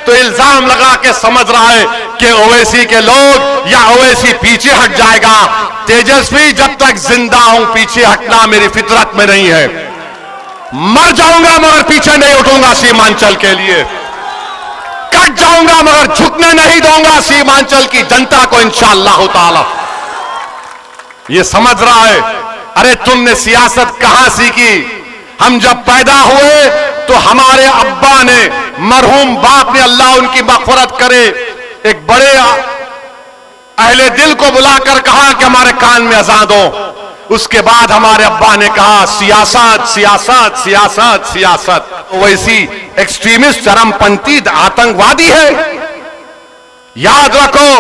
तो इल्जाम लगा के समझ रहा है कि ओवैसी के लोग या ओवैसी पीछे हट जाएगा। तेजस्वी, जब तक जिंदा हूं पीछे हटना मेरी फितरत में नहीं है। मर जाऊंगा मगर पीछे नहीं उठूंगा सीमांचल के लिए। कट जाऊंगा मगर झुकने नहीं दूंगा सीमांचल की जनता को इंशाअल्लाह ताला। ये समझ रहा है। अरे तुमने सियासत कहां सीखी? हम जब पैदा हुए तो हमारे अब्बा ने, मरहूम बाप ने, अल्लाह उनकी मग़फ़िरत करे, एक बड़े अहले दिल को बुलाकर कहा कि हमारे कान में अज़ान दो। उसके बाद हमारे अब्बा ने कहा सियासत सियासत सियासत सियासत। वैसी एक्सट्रीमिस्ट, चरमपंथी, आतंकवादी है। याद रखो,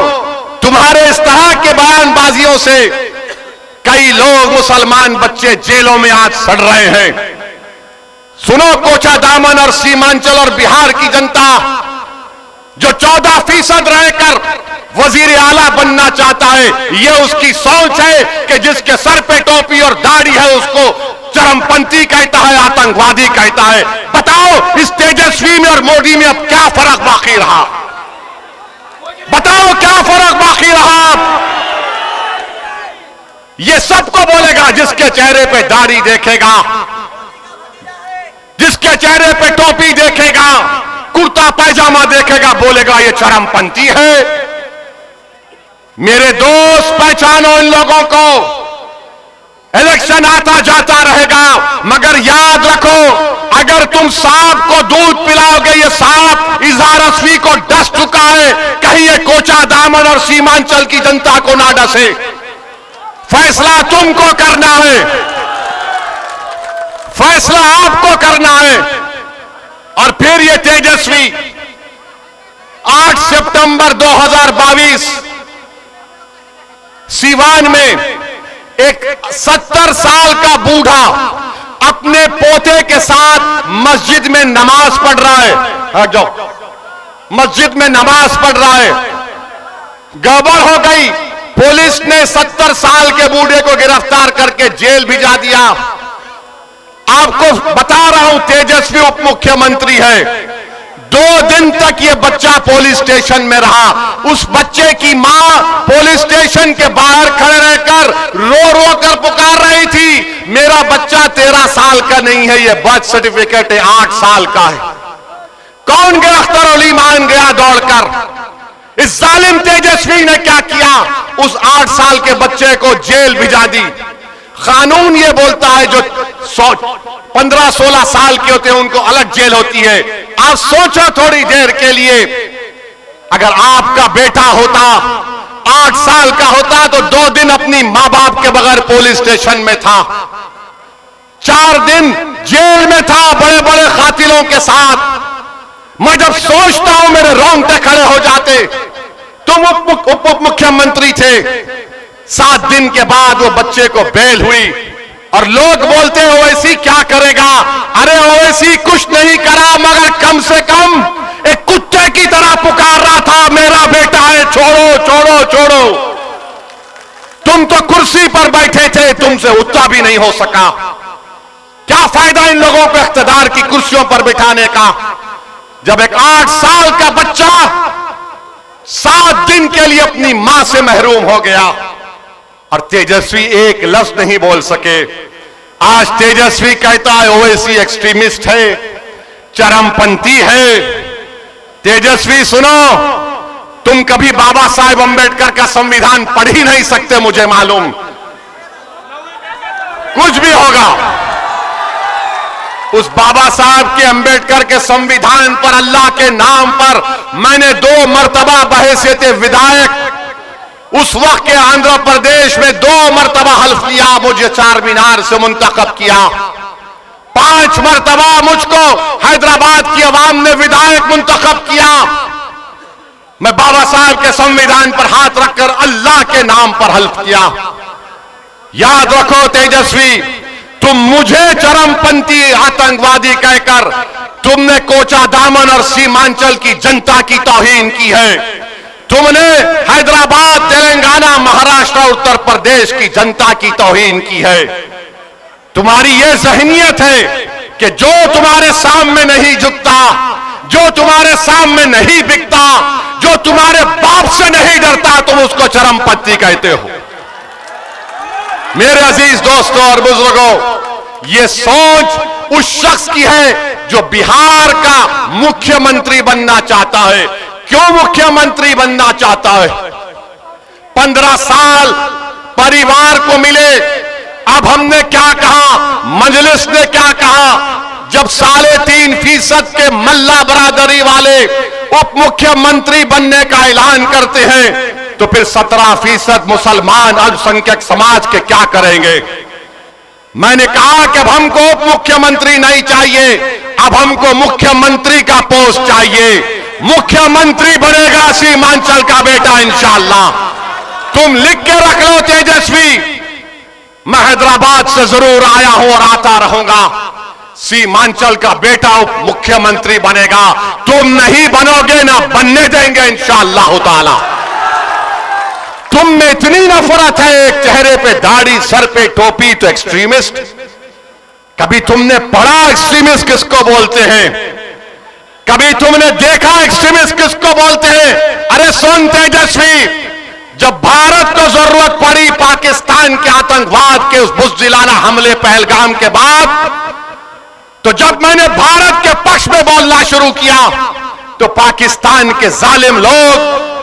तुम्हारे इस तरह के बयानबाजियों से कई लोग, मुसलमान बच्चे जेलों में आज सड़ रहे हैं। सुनो, कोचा दामन और सीमांचल और बिहार की जनता जो 14% रहकर वजीर आला बनना चाहता है, यह उसकी सोच है कि जिसके सर पे टोपी और दाढ़ी है उसको चरमपंथी कहता है, आतंकवादी कहता है। बताओ इस तेजस्वी में और मोदी में अब क्या फर्क बाकी रहा? बताओ क्या फर्क बाकी रहा? ये सबको बोलेगा जिसके चेहरे पे दाढ़ी देखेगा, जिसके चेहरे पे टोपी देखेगा, कुर्ता पैजामा देखेगा, बोलेगा ये चरमपंथी है। मेरे दोस्त, पहचानो इन लोगों को। इलेक्शन आता जाता रहेगा, मगर याद रखो, अगर तुम सांप को दूध पिलाओगे, ये सांप इजहार असवी को डस चुका है, कहीं ये कोचा दामन और सीमांचल की जनता को ना डसे। फैसला तुमको करना है, फैसला आपको करना है। और फिर ये तेजस्वी 8 सितंबर 2022 सीवान में एक 70 साल का बूढ़ा अपने पोते के साथ मस्जिद में नमाज पढ़ रहा है। हट जाओ, मस्जिद में नमाज पढ़ रहा है। गड़बड़ हो गई, पुलिस ने 70 साल के बूढ़े को गिरफ्तार करके जेल भिजा दिया। आपको बता रहा हूं, तेजस्वी उप मुख्यमंत्री है। 2 दिन तक ये बच्चा पुलिस स्टेशन में रहा। उस बच्चे की मां पुलिस स्टेशन के बाहर खड़े रहकर रो रो कर पुकार रही थी, मेरा बच्चा 13 साल का नहीं है, ये बर्थ सर्टिफिकेट है 8 साल का है। कौन गया? अख्तर अली मान गया दौड़कर। इस जालिम तेजस्वी ने क्या किया? उस 8 साल के बच्चे को जेल भिजा दी। कानून ये बोलता है जो 15-16 साल के होते हैं उनको अलग जेल होती है। आप सोचो थोड़ी देर के लिए, अगर आपका बेटा होता 8 साल का होता तो 2 दिन अपनी मां बाप के बगैर पुलिस स्टेशन में था, 4 दिन जेल में था बड़े बड़े कातिलों के साथ। मैं जब सोचता हूं मेरे रोंगटे खड़े हो जाते। तुम उप मुख्यमंत्री थे, 7 दिन के बाद वो बच्चे को बेल हुई और लोग बोलते हैं ओवैसी क्या करेगा? अरे ओवैसी कुछ नहीं करा, मगर कम से कम एक कुत्ते की तरह पुकार रहा था, मेरा बेटा है, छोड़ो छोड़ो छोड़ो। तुम तो कुर्सी पर बैठे थे, तुमसे उठा भी नहीं हो सका। क्या फायदा इन लोगों को इख्तिदार की कुर्सियों पर बिठाने का, जब एक 8 साल का बच्चा 7 दिन के लिए अपनी मां से महरूम हो गया। और तेजस्वी एक लफ्ज नहीं बोल सके। आज तेजस्वी कहता है ओवैसी एक्सट्रीमिस्ट है, चरमपंथी है। तेजस्वी सुनो, तुम कभी बाबा साहेब अंबेडकर का संविधान पढ़ ही नहीं सकते, मुझे मालूम। कुछ भी होगा, उस बाबा साहब के अंबेडकर के संविधान पर, अल्लाह के नाम पर मैंने 2 मर्तबा बहैसियत विधायक उस वक्त के आंध्र प्रदेश में 2 मर्तबा हल्फ लिया, मुझे चारमीनार से मुंतखब किया। 5 मर्तबा मुझको हैदराबाद की आवाम ने विधायक मुंतखब किया। मैं बाबा साहब के संविधान पर हाथ रखकर अल्लाह के नाम पर हल्फ किया। याद रखो तेजस्वी, तुम मुझे चरमपंथी आतंकवादी कहकर तुमने कोचा दामन और सीमांचल की जनता की तौहीन की है। तुमने हैदराबाद, तेलंगाना, महाराष्ट्र, उत्तर प्रदेश की जनता की तौहीन की है। तुम्हारी यह ज़हनियत है कि जो तुम्हारे सामने नहीं झुकता, जो तुम्हारे सामने नहीं बिकता, जो तुम्हारे बाप से नहीं डरता, तुम उसको चरमपंथी कहते हो। मेरे अजीज दोस्तों और बुजुर्गों, ये सोच उस शख्स की है जो बिहार का मुख्यमंत्री बनना चाहता है। क्यों मुख्यमंत्री बनना चाहता है? 15 साल परिवार को मिले। अब हमने क्या कहा, मजलिस ने क्या कहा, जब 3.5% के मल्ला बरादरी वाले उप मुख्यमंत्री बनने का ऐलान करते हैं, तो फिर 17% मुसलमान अल्पसंख्यक समाज के क्या करेंगे? मैंने कहा कि अब हमको उप मुख्यमंत्री नहीं चाहिए, अब हमको मुख्यमंत्री का पोस्ट चाहिए। मुख्यमंत्री बनेगा सीमांचल का बेटा इंशाअल्लाह। तुम लिख के रख लो तेजस्वी, मैं हैदराबाद से जरूर आया हूं और आता रहूंगा। सीमांचल का बेटा उप मुख्यमंत्री बनेगा। तुम नहीं बनोगे, ना बनने देंगे इंशाअल्लाह ताला। तुम में इतनी नफरत है, एक चेहरे पे दाढ़ी, सर पे टोपी तो एक्सट्रीमिस्ट। कभी तुमने पढ़ा एक्सट्रीमिस्ट किसको बोलते हैं? कभी तुमने देखा एक्सट्रीमिस्ट किसको बोलते हैं? अरे सुन तेजस्वी, जब भारत को जरूरत पड़ी पाकिस्तान के आतंकवाद के उस बुज़दिलाना हमले पहलगाम के बाद, तो जब मैंने भारत के पक्ष में बोलना शुरू किया, तो पाकिस्तान के जालिम लोग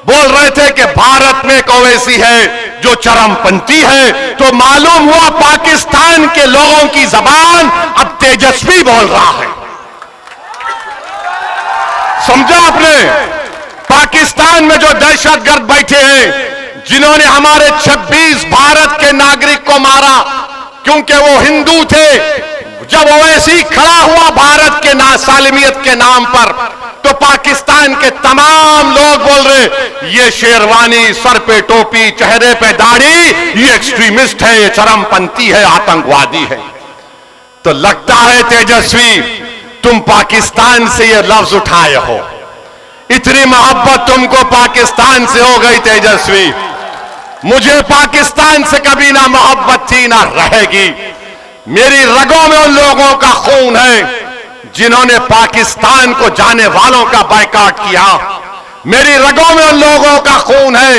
बोल रहे थे कि भारत में एक ओवैसी है जो चरमपंथी है। तो मालूम हुआ पाकिस्तान के लोगों की जबान अब तेजस्वी बोल रहा है। समझा आपने? पाकिस्तान में जो दहशतगर्द बैठे हैं, जिन्होंने हमारे 26 भारत के नागरिक को मारा क्योंकि वो हिंदू थे, जब ओवैसी खड़ा हुआ भारत के सालिमियत के नाम पर, तो पाकिस्तान के तमाम लोग बोल रहे ये शेरवानी, सर पे टोपी, चेहरे पे दाढ़ी, ये एक्सट्रीमिस्ट है, ये चरमपंथी है, आतंकवादी है। तो लगता है तेजस्वी तुम पाकिस्तान से ये लफ्ज उठाए हो। इतनी मोहब्बत तुमको पाकिस्तान से हो गई तेजस्वी। मुझे पाकिस्तान से कभी ना मोहब्बत थी ना रहेगी। मेरी रगों में उन लोगों का खून है जिन्होंने पाकिस्तान को जाने वालों का बायकॉट किया। मेरी रगों में उन लोगों का खून है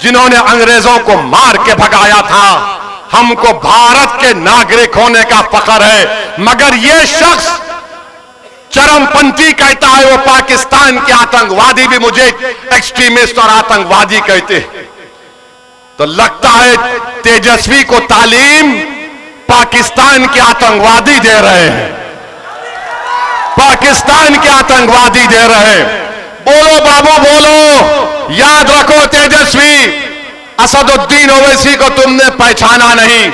जिन्होंने अंग्रेजों को मार के भगाया था। हमको भारत के नागरिक होने का फख्र है, मगर यह शख्स चरमपंथी कहता है, वो पाकिस्तान के आतंकवादी भी मुझे एक्सट्रीमिस्ट और आतंकवादी कहते हैं। तो लगता है तेजस्वी को तालीम पाकिस्तान के आतंकवादी दे रहे हैं, पाकिस्तान के आतंकवादी दे रहे हैं। बोलो बाबू बोलो, याद रखो तेजस्वी, असदुद्दीन ओवैसी को तुमने पहचाना नहीं,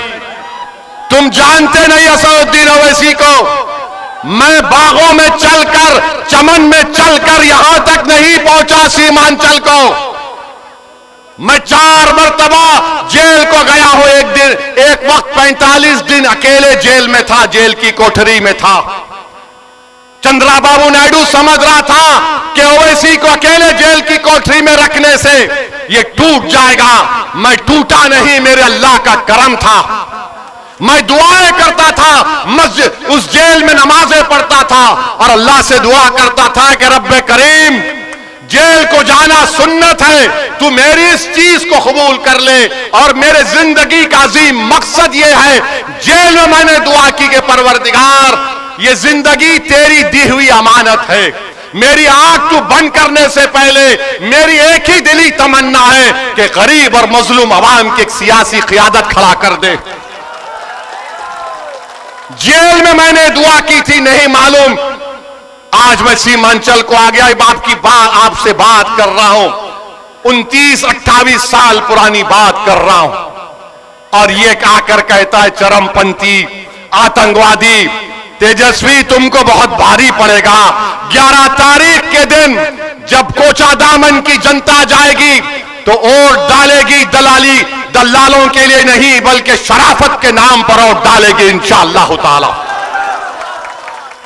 तुम जानते नहीं असदुद्दीन ओवैसी को। मैं बागों में चलकर, चमन में चलकर यहां तक नहीं पहुंचा सीमांचल को। मैं 4 मरतबा जेल को गया हूं। एक वक्त 45 दिन अकेले जेल में था, जेल की कोठरी में था। चंद्रबाबू नायडू समझ रहा था कि ओवैसी को अकेले जेल की कोठरी में रखने से ये टूट जाएगा। मैं टूटा नहीं, मेरे अल्लाह का करम था। मैं दुआएं करता था, मस्जिद उस जेल में नमाजें पढ़ता था और अल्लाह से दुआ करता था कि रब्बे करीम, जेल को जाना सुन्नत है, तू मेरी इस चीज को कबूल कर ले। और मेरे जिंदगी का अजीम मकसद यह है, जेल में मैंने दुआ की कि परवरदिगार, ये जिंदगी तेरी दी हुई अमानत है। मेरी आंख तू बंद करने से पहले मेरी एक ही दिली तमन्ना है कि गरीब और मजलूम अवाम की एक सियासी क़ियादत खड़ा कर दे। जेल में मैंने दुआ की थी, नहीं मालूम आज मैं सीमांचल को आ गया। आपसे बात कर रहा हूं, 29-28 साल पुरानी बात कर रहा हूं। और ये आकर कहता है चरमपंथी, आतंकवादी। तेजस्वी तुमको बहुत भारी पड़ेगा। 11 तारीख के दिन जब कोचादामन की जनता जाएगी तो वोट डालेगी दलालों के लिए नहीं, बल्कि शराफत के नाम पर वोट डालेगी इंशाअल्लाह ताला।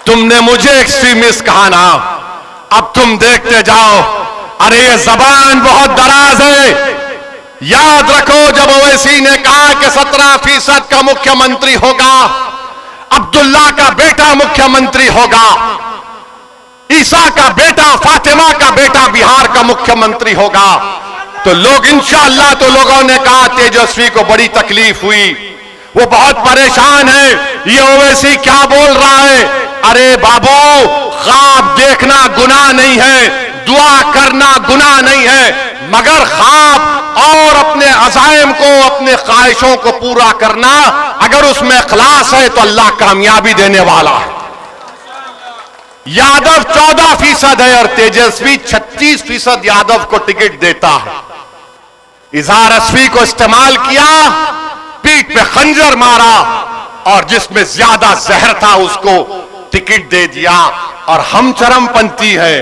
तुमने मुझे एक्सट्रीमिस्ट कहा ना, अब तुम देखते जाओ। अरे ये जबान बहुत दराज है। याद रखो, जब ओवैसी ने कहा कि 17% का मुख्यमंत्री होगा, अब्दुल्ला का बेटा मुख्यमंत्री होगा, ईसा का बेटा, फातिमा का बेटा बिहार का मुख्यमंत्री होगा। तो लोग इंशाअल्लाह, तो लोगों ने कहा तेजस्वी को बड़ी तकलीफ हुई, वो बहुत परेशान है, ये ओवैसी क्या बोल रहा है। अरे बाबू, ख्वाब देखना गुनाह नहीं है, दुआ करना गुनाह नहीं है, मगर ख्वाब और अपने अज़ाइम को, अपने ख्वाहिशों को पूरा करना, अगर उसमें इखलास है तो अल्लाह कामयाबी देने वाला है। यादव 14% है और तेजस्वी 36% यादव को टिकट देता है। इजहार असफी को इस्तेमाल किया, पीठ पे खंजर मारा और जिसमें ज्यादा जहर था उसको टिकट दे दिया। और हम चरमपंथी हैं,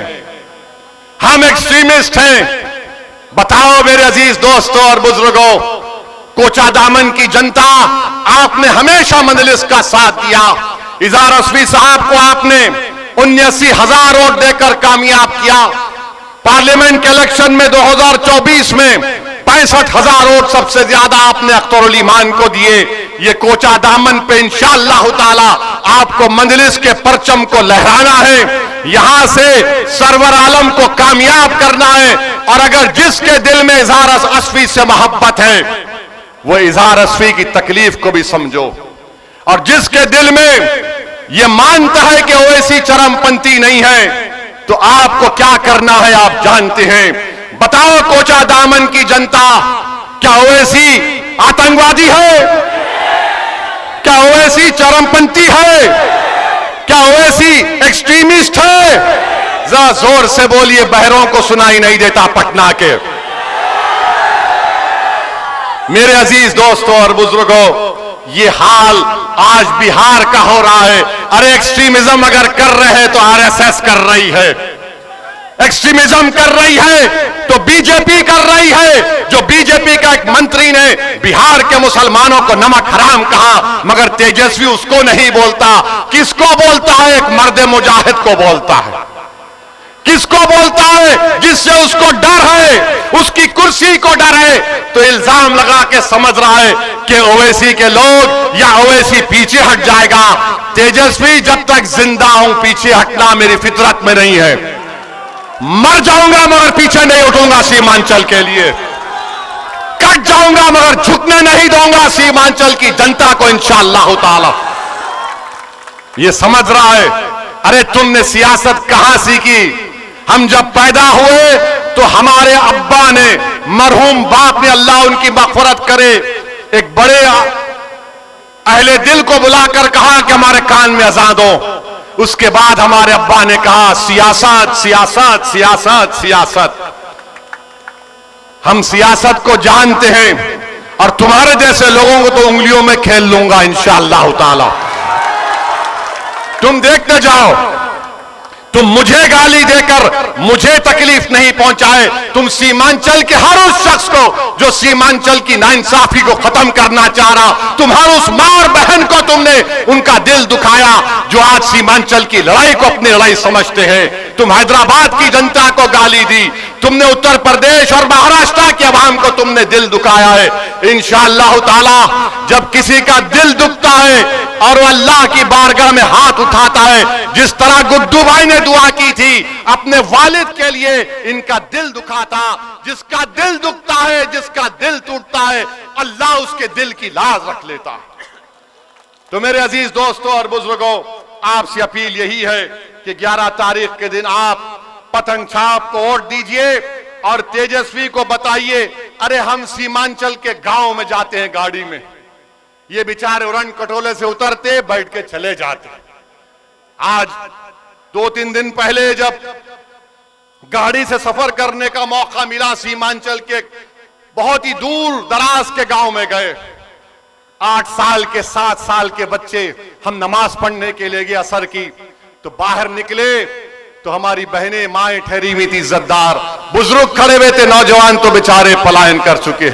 हम एक्सट्रीमिस्ट हैं। बताओ मेरे अजीज दोस्तों और बुजुर्गों, कोचा दामन की जनता, आपने हमेशा मजलिस का साथ दिया। इजहार असफी साहब को आपने 79,000 वोट देकर कामयाब किया। पार्लियामेंट के इलेक्शन में 2024 में 65,000 वोट सबसे ज्यादा आपने अख्तरुल ईमान को दिए। ये कोचा दामन पे इंशाअल्लाह ताला आपको मजलिस के परचम को लहराना है, यहां से सरवर आलम को कामयाब करना है। और अगर जिसके दिल में इजहार असफी से मोहब्बत है, वो इजहार असफी की तकलीफ को भी समझो। और जिसके दिल में ये मानता है कि ओवैसी चरमपंथी नहीं है, तो आपको क्या करना है आप जानते हैं। बताओ कोचा दामन की जनता, क्या ओवैसी आतंकवादी है? क्या ओवैसी चरमपंथी है? क्या ओवैसी एक्सट्रीमिस्ट है? जरा जोर से बोलिए, बहरों को सुनाई नहीं देता पटना के। मेरे अजीज दोस्तों और बुजुर्गों, ये हाल आज बिहार का हो रहा है। अरे एक्सट्रीमिज्म अगर कर रहे हैं तो आरएसएस कर रही है, एक्सट्रीमिज्म कर रही है तो बीजेपी कर रही है। जो बीजेपी का एक मंत्री ने बिहार के मुसलमानों को नमक हराम कहा, मगर तेजस्वी उसको नहीं बोलता। किसको बोलता है? एक मर्द मुजाहिद को बोलता है। किसको बोलता है? जिससे उसको डर है, उसकी कुर्सी को डर है। तो इल्जाम लगा के समझ रहा है कि ओवैसी के लोग या ओवैसी पीछे हट जाएगा। तेजस्वी, जब तक जिंदा हूं पीछे हटना मेरी फितरत में नहीं है। मर जाऊंगा मगर पीछे नहीं उठूंगा सीमांचल के लिए। कट जाऊंगा मगर झुकने नहीं दूंगा सीमांचल की जनता को इंशाअल्लाह ताला। ये समझ रहा है। अरे तुमने सियासत कहां सीखी? हम जब पैदा हुए तो हमारे अब्बा ने, मरहूम बाप ने, अल्लाह उनकी मग़फ़िरत करे, एक बड़े अहले दिल को बुलाकर कहा कि हमारे कान में अज़ान दो। उसके बाद हमारे अब्बा ने कहा सियासत सियासत सियासत सियासत। हम सियासत को जानते हैं और तुम्हारे जैसे लोगों को तो उंगलियों में खेल लूंगा इंशाअल्लाह ताला। तुम देखते जाओ, तुम मुझे गाली देकर मुझे तकलीफ नहीं पहुंचाए। तुम सीमांचल के हर उस शख्स को जो सीमांचल की नाइंसाफी को खत्म करना चाह रहा, तुम हर उस मां और बहन को तुमने उनका दिल दुखाया जो आज सीमांचल की लड़ाई को अपनी लड़ाई समझते हैं। तुम हैदराबाद की जनता को गाली दी, तुमने उत्तर प्रदेश और महाराष्ट्र की आवाम को तुमने दिल दुखाया है। इंशाअल्लाह ताला जब किसी का दिल दुखता है और वो अल्लाह की बारगाह में हाथ उठाता है, जिस तरह गुड्डू भाई ने दुआ की थी अपने वालिद के लिए, इनका दिल दुखा था। जिसका दिल दुखता है, जिसका दिल टूटता है, अल्लाह उसके दिल की लाज रख लेता है। तो मेरे अजीज दोस्तों और बुजुर्गों, आपसे अपील यही है कि 11 तारीख के दिन आप पतंग छाप को वोट दीजिए और तेजस्वी को बताइए, अरे हम सीमांचल के गांव में जाते हैं गाड़ी में, ये बेचारे उड़न कटोले से उतरते बैठ के चले जाते। आज 2-3 दिन पहले जब गाड़ी से सफर करने का मौका मिला, सीमांचल के बहुत ही दूर दराज के गांव में गए। 8 साल के 7 साल के बच्चे, हम नमाज पढ़ने के लिए गए असर की, तो बाहर निकले तो हमारी बहनें माएं ठहरी हुई थी, इज्जतदार बुजुर्ग खड़े हुए थे, नौजवान तो बेचारे पलायन कर चुके।